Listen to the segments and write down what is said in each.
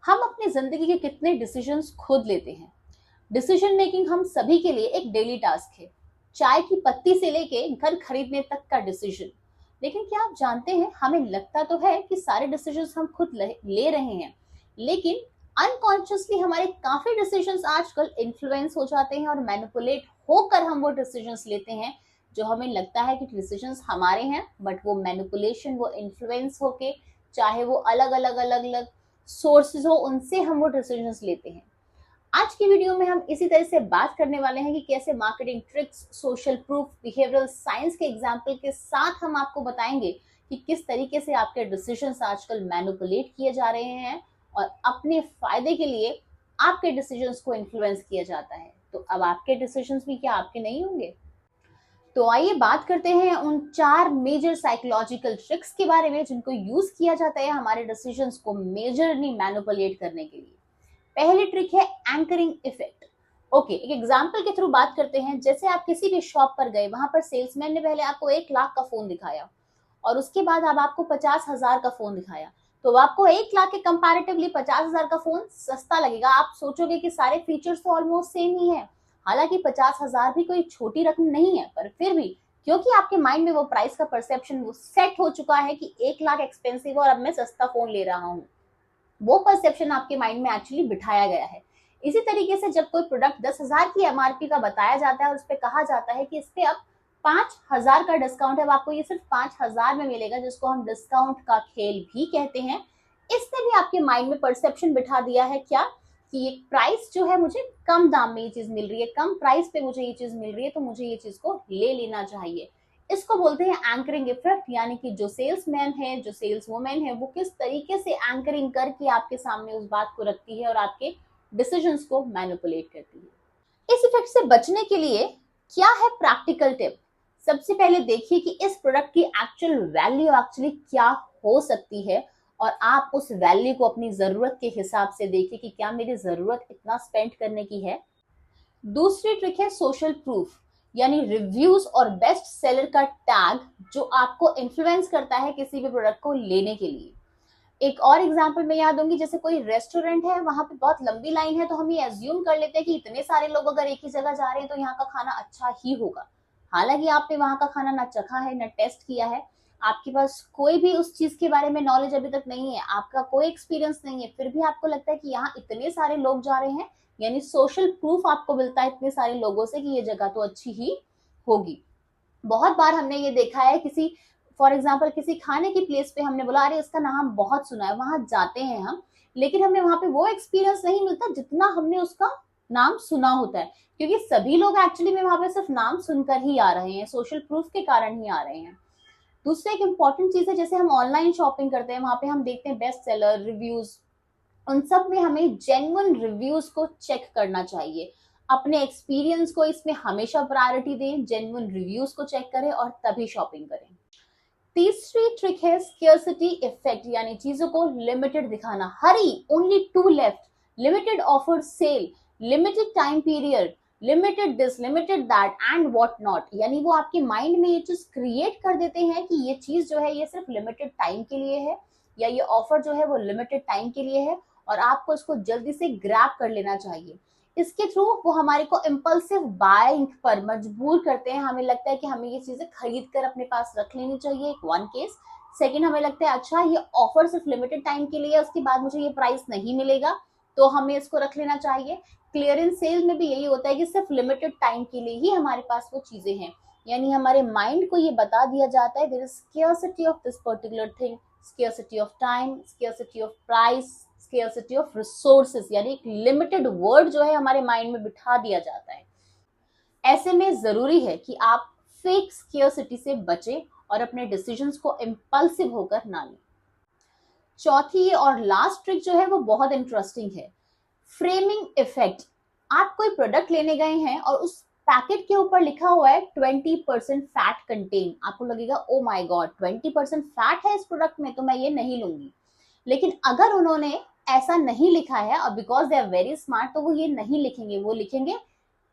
हम अपनी जिंदगी के कितने डिसीजंस खुद लेते हैं। डिसीजन मेकिंग हम सभी के लिए एक डेली टास्क है। चाय की पत्ती से लेके घर खरीदने तक का डिसीजन। लेकिन क्या आप जानते हैं, हमें लगता तो है कि सारे डिसीजंस हम खुद ले रहे हैं, लेकिन अनकॉन्शियसली हमारे काफी डिसीजंस आजकल इन्फ्लुएंस हो जाते हैं और मैनिपुलेट होकर हम वो डिसीजंस लेते हैं जो हमें लगता है कि डिसीजंस हमारे हैं, बट वो मैनिपुलेशन, वो इन्फ्लुएंस होके, चाहे वो अलग अलग अलग अलग सोर्सेज हो, उनसे हम वो डिसीजंस लेते हैं। आज की वीडियो में हम इसी तरह से बात करने वाले हैं कि कैसे marketing tricks, social proof, behavioural science के एग्जाम्पल के साथ हम आपको बताएंगे कि किस तरीके से आपके डिसीजंस आजकल मैनिपुलेट किए जा रहे हैं और अपने फायदे के लिए आपके डिसीजंस को इन्फ्लुएंस किया जाता है। तो अब आपके डिसीजंस भी क्या आपके नहीं होंगे? तो आइए बात करते हैं उन 4 मेजर साइकोलॉजिकल ट्रिक्स के बारे में जिनको यूज किया जाता है हमारे डिसीजंस को मेजरली मैनिपुलेट करने के लिए। पहली ट्रिक है एंकरिंग इफेक्ट। ओके, एक एग्जांपल के थ्रू बात करते हैं। जैसे आप किसी भी शॉप पर गए, वहां पर सेल्समैन ने पहले आपको 1 लाख का फोन दिखाया और उसके बाद अब आपको 50,000 का फोन दिखाया, तो आपको 1 लाख के कंपैरेटिवली 50,000 का फोन सस्ता लगेगा। आप सोचोगे कि सारे फीचर्स तो ऑलमोस्ट सेम ही है। हालांकि 50,000 भी कोई छोटी रकम नहीं है, पर फिर भी क्योंकि आपके माइंड में वो प्राइस का परसेप्शन वो सेट हो चुका है कि 1 लाख एक्सपेंसिव और अब मैं सस्ता फोन ले रहा हूँ, वो परसेप्शन आपके माइंड में एक्चुअली बिठाया गया है। इसी तरीके से जब कोई प्रोडक्ट 10,000 की एमआरपी का बताया जाता है और उस पर कहा जाता है कि इस पे अब 5,000 का डिस्काउंट है, आपको ये सिर्फ 5,000 में मिलेगा, जिसको हम डिस्काउंट का खेल भी कहते हैं। इसने भी आपके माइंड में परसेप्शन बिठा दिया है क्या, कि ये प्राइस जो है, मुझे कम दाम में ये चीज मिल रही है, कम प्राइस पे मुझे ये चीज मिल रही है, तो मुझे ये चीज को ले लेना चाहिए। इसको बोलते हैं एंकरिंग इफेक्ट। यानी कि जो सेल्समैन है, जो सेल्स वुमेन है, वो किस तरीके से एंकरिंग करके आपके सामने उस बात को रखती है और आपके डिसीजंस को मैनिपुलेट करती है। इस इफेक्ट से बचने के लिए क्या है प्रैक्टिकल टिप? सबसे पहले देखिए कि इस प्रोडक्ट की एक्चुअल वैल्यू एक्चुअली क्या हो सकती है और आप उस वैल्यू को अपनी जरूरत के हिसाब से देखिए कि क्या मेरी जरूरत इतना स्पेंड करने की है। दूसरी ट्रिक है सोशल प्रूफ, यानी रिव्यूज और बेस्ट सेलर का टैग, जो आपको इन्फ्लुएंस करता है किसी भी प्रोडक्ट को लेने के लिए। एक और एग्जांपल मैं याद दूंगी, जैसे कोई रेस्टोरेंट है, वहां पे बहुत लंबी लाइन है, तो हम ये एज्यूम कर लेते हैं कि इतने सारे लोग अगर एक ही जगह जा रहे हैं तो यहाँ का खाना अच्छा ही होगा। हालांकि आपने वहां का खाना ना चखा है, ना टेस्ट किया है, आपके पास कोई भी उस चीज के बारे में नॉलेज अभी तक नहीं है, आपका कोई एक्सपीरियंस नहीं है, फिर भी आपको लगता है कि यहाँ इतने सारे लोग जा रहे हैं, यानी सोशल प्रूफ आपको मिलता है इतने सारे लोगों से कि ये जगह तो अच्छी ही होगी। बहुत बार हमने ये देखा है, किसी फॉर एग्जाम्पल किसी खाने की प्लेस पे हमने बोला अरे इसका नाम बहुत सुना है, वहां जाते हैं हम, लेकिन हमें वहां पे वो एक्सपीरियंस नहीं मिलता जितना हमने उसका नाम सुना होता है, क्योंकि सभी लोग एक्चुअली में वहां पे सिर्फ नाम सुनकर ही आ रहे हैं, सोशल प्रूफ के कारण ही आ रहे हैं। दूसरा एक इंपॉर्टेंट चीज है, जैसे हम ऑनलाइन शॉपिंग करते हैं, वहां पे हम देखते हैं बेस्ट सेलर रिव्यूज, उन सब में हमें जेन्युइन रिव्यूज को चेक करना चाहिए। अपने एक्सपीरियंस को इसमें हमेशा प्रायोरिटी दें, जेन्युइन रिव्यूज को चेक करें और तभी शॉपिंग करें। तीसरी ट्रिक है स्केर्सिटी इफेक्ट, यानी चीजों को लिमिटेड दिखाना। Hurry, only 2 left, limited offer, sale, limited time period, limited this, limited that and what not. यानी वो आपके माइंड में ये चीज क्रिएट कर देते हैं कि ये चीज जो है ये सिर्फ लिमिटेड टाइम के लिए है, या ये ऑफर जो है वो लिमिटेड टाइम के लिए है और आपको इसको जल्दी से ग्रैब कर लेना चाहिए। इसके थ्रू वो हमारे को इम्पल्सिव बाइंग पर मजबूर करते हैं। हमें लगता है कि हमें ये चीजें खरीद कर अपने पास रख लेनी चाहिए, एक वन केस। सेकंड, हमें लगता है अच्छा ये ऑफर सिर्फ लिमिटेड टाइम के लिए है, उसके बाद मुझे ये प्राइस नहीं मिलेगा, तो हमें इसको रख लेना चाहिए। क्लियरेंस सेल में भी यही होता है कि सिर्फ लिमिटेड टाइम के लिए ही हमारे पास वो चीजें हैं, यानी हमारे माइंड को ये बता दिया जाता है there is scarcity of this particular thing, scarcity of time, scarcity of price, scarcity of resources, यानी एक लिमिटेड वर्ड जो है हमारे माइंड में बिठा दिया जाता है। ऐसे में जरूरी है कि आप फेक स्केर्सिटी से बचें और अपने डिसीजंस को इम्पल्सिव होकर ना लें। चौथी और लास्ट ट्रिक जो है वो बहुत इंटरेस्टिंग है, फ्रेमिंग इफेक्ट। आप कोई प्रोडक्ट लेने गए हैं और उस पैकेट के ऊपर लिखा हुआ है 20% फैट कंटेन, आपको लगेगा ओ माय गॉड 20% फैट है इस प्रोडक्ट में, तो मैं ये नहीं लूंगी। लेकिन अगर उन्होंने ऐसा नहीं लिखा है और because they are very smart, तो वो ये नहीं लिखेंगे, वो लिखेंगे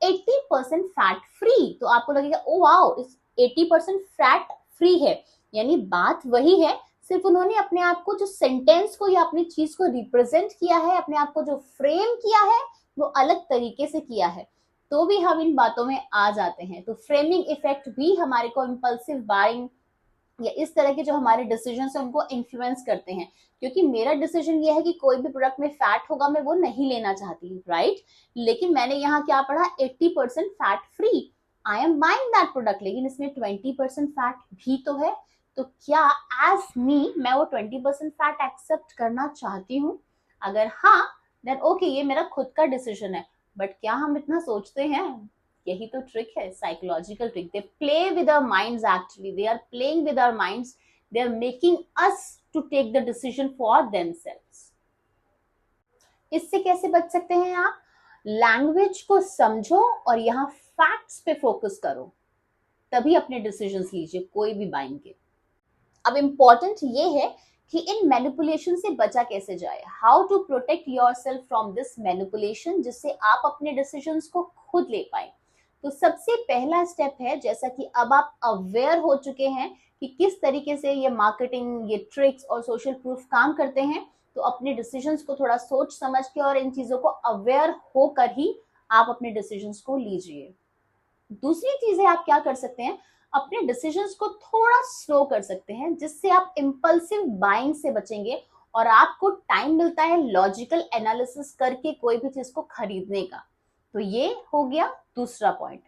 80% फैट फ्री, तो आपको लगेगा ओ वाओ इस 80% फैट फ्री है, यानी बात वही है, सिर्फ उन्होंने अपने आप को जो सेंटेंस को या अपनी चीज को रिप्रेजेंट किया है, अपने आप को जो फ्रेम किया है वो अलग तरीके से किया है, तो भी हम इन बातों में आ जाते हैं। तो फ्रेमिंग इफेक्ट भी हमारे को इम्पल्सिव बाइंग या इस तरह के जो हमारे डिसीजन है उनको इन्फ्लुएंस करते हैं। क्योंकि मेरा डिसीजन ये है कि कोई भी प्रोडक्ट में फैट होगा मैं वो नहीं लेना चाहती, राइट? लेकिन मैंने यहाँ क्या पढ़ा, 80% fat free, I am buying that product, लेकिन इसमें 20% फैट भी तो है। तो क्या एज मी मैं वो 20% फैट एक्सेप्ट करना चाहती हूँ? अगर हाँ, देन ओके, ये मेरा खुद का डिसीजन है। बट क्या हम इतना सोचते हैं? यही तो ट्रिक है, psychological trick. They play with our minds, actually they are playing with our minds, they are making us to take the decision for themselves. इससे कैसे बच सकते हैं आप? लैंग्वेज को समझो और यहाँ फैक्ट्स पे फोकस करो, तभी अपने डिसीजंस लीजिए कोई भी बाइंग के। अब इम्पॉर्टेंट ये है कि इन मैनिपुलेशन से बचा कैसे जाए, how to protect yourself from this manipulation, जिससे आप अपने डिसीजंस को खुद ले पाए। तो सबसे पहला स्टेप है, जैसा कि अब आप अवेयर हो चुके हैं कि किस तरीके से ये मार्केटिंग, ये ट्रिक्स और सोशल प्रूफ काम करते हैं, तो अपने डिसीजंस को थोड़ा सोच समझ के और इन चीजों को अवेयर होकर ही आप अपने डिसीजंस को लीजिए। दूसरी चीज है, आप क्या कर सकते हैं, अपने डिसीजंस को थोड़ा स्लो कर सकते हैं, जिससे आप इम्पल्सिव बाइंग से बचेंगे और आपको टाइम मिलता है लॉजिकल एनालिसिस करके कोई भी चीज को खरीदने का। तो ये हो गया दूसरा पॉइंट।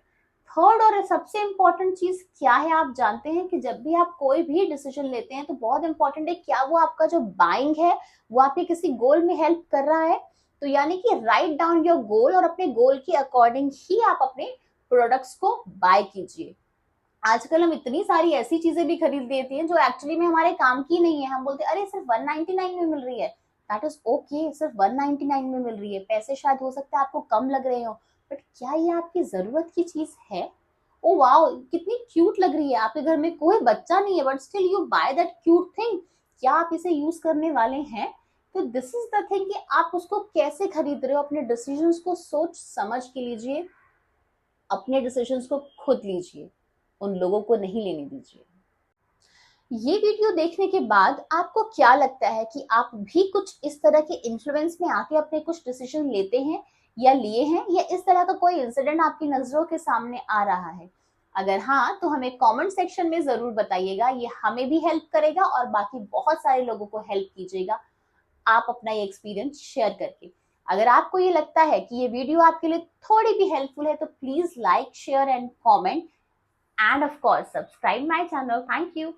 थर्ड और सबसे इंपॉर्टेंट चीज क्या है, आप जानते हैं कि जब भी आप कोई भी डिसीजन लेते हैं तो बहुत इंपॉर्टेंट है, क्या वो आपका जो बाइंग है वो आपके किसी गोल में हेल्प कर रहा है? तो यानी कि राइट डाउन योर गोल और अपने गोल के अकॉर्डिंग ही आप अपने प्रोडक्ट्स को बाय कीजिए। आजकल हम इतनी सारी ऐसी चीजें भी खरीद लेती हैं जो एक्चुअली में हमारे काम की नहीं है। हम बोलते हैं अरे सिर्फ 199 में मिल रही है, दैट इज ओके, सिर्फ 199 में मिल रही है, पैसे शायद हो सकता है आपको कम लग रहे हो, बट क्या ये आपकी जरूरत की चीज है? ओ वाओ, कितनी क्यूट लग रही है, आपके घर में कोई बच्चा नहीं है but still you by that cute thing, क्या आप इसे यूज करने वाले हैं? तो दिस इज द थिंग कि आप उसको कैसे खरीद रहे हो। अपने डिसीजंस को सोच समझ के लीजिए, अपने डिसीजंस को खुद लीजिए, उन लोगों को नहीं लेने दीजिए। ये वीडियो देखने के बाद आपको क्या लगता है कि आप भी कुछ इस तरह के इन्फ्लुएंस में आके अपने कुछ डिसीजन लेते हैं या लिए हैं, या इस तरह का कोई इंसिडेंट आपकी नजरों के सामने आ रहा है? अगर हाँ, तो हमें कमेंट सेक्शन में जरूर बताइएगा, ये हमें भी हेल्प करेगा और बाकी बहुत सारे लोगों को हेल्प कीजिएगा आप अपना ये एक्सपीरियंस शेयर करके। अगर आपको ये लगता है कि ये वीडियो आपके लिए थोड़ी भी हेल्पफुल है तो please like, share and comment, and of course subscribe my channel. Thank you.